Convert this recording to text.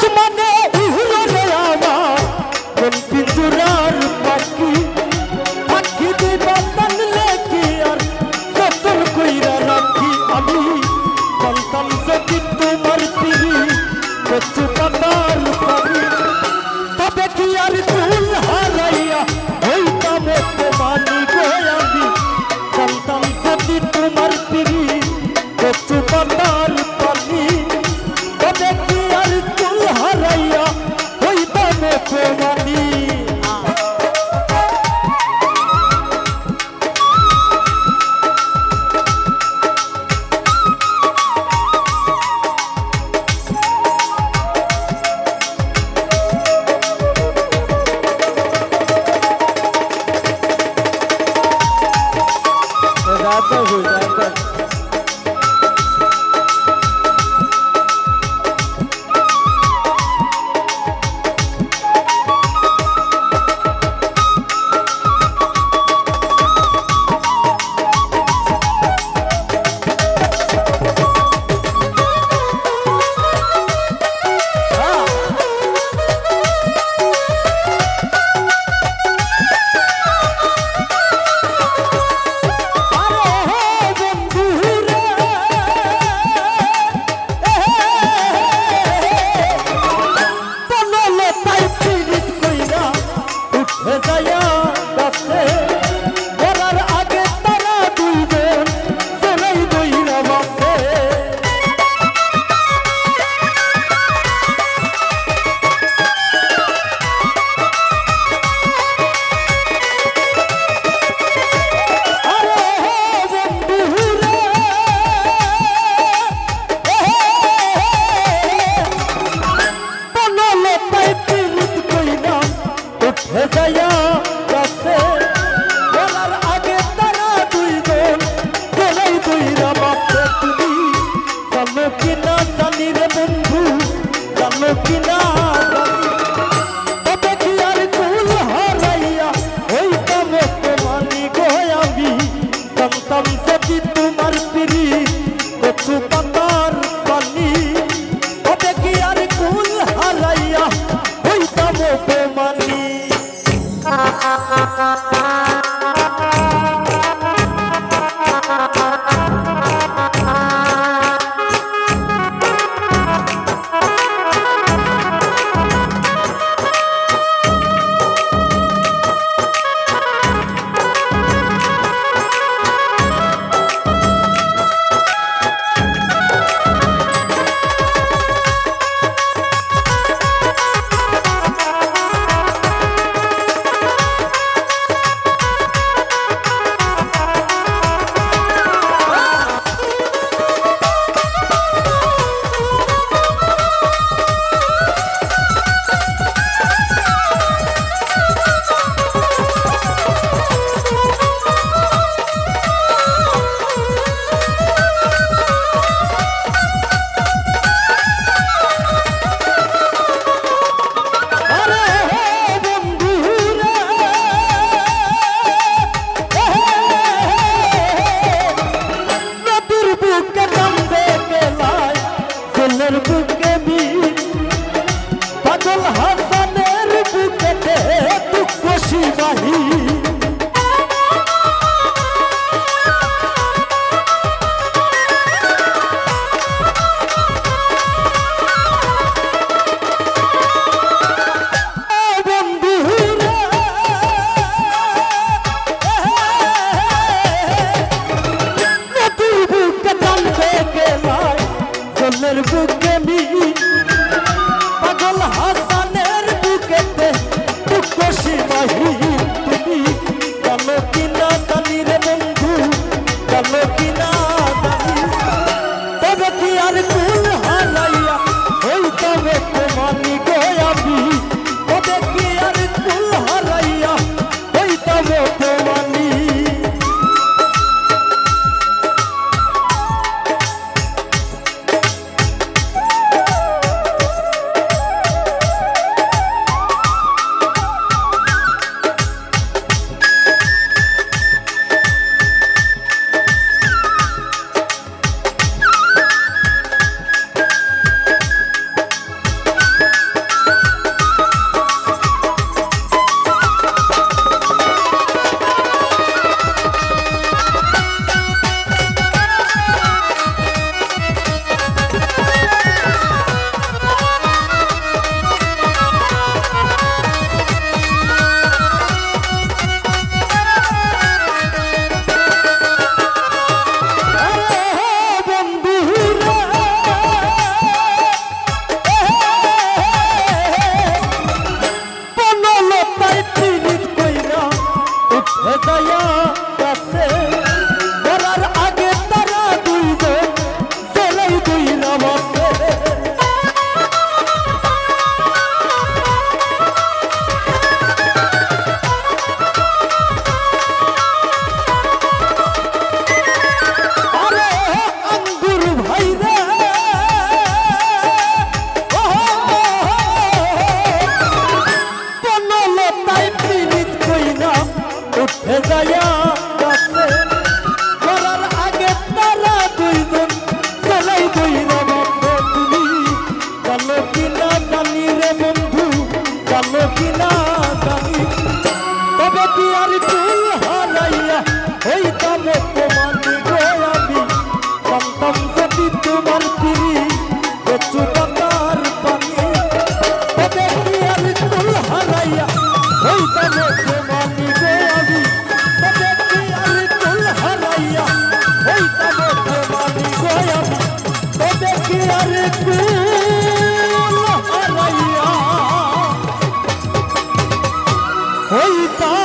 আসমানে উড়ে আমার কোন পিঞ্জরার পাখি পাখি দিবা টানলে কি আর যতন কইরা রাখি আমি জানতাম যদি তোমার পিড়ি কচু পাতার পারি তবে কি আর চুল হারাইয়া হইতাম তোমানি গো আমি জানতাম যদি তোমার পিড়ি কচু পাতার পানি তবে কি আর চুল হারাইয়া হইতাম তোমানি তোমার পিড়ি বেচু বাতার পানি তবে কি আর কুল হারাইয়া হইতাম প্রেমানি গো আমি তবে কি আর কুল হারাইয়া হইতাম প্রেমানি গো আমি তবে কি আর কুল হারাইয়া হইতাম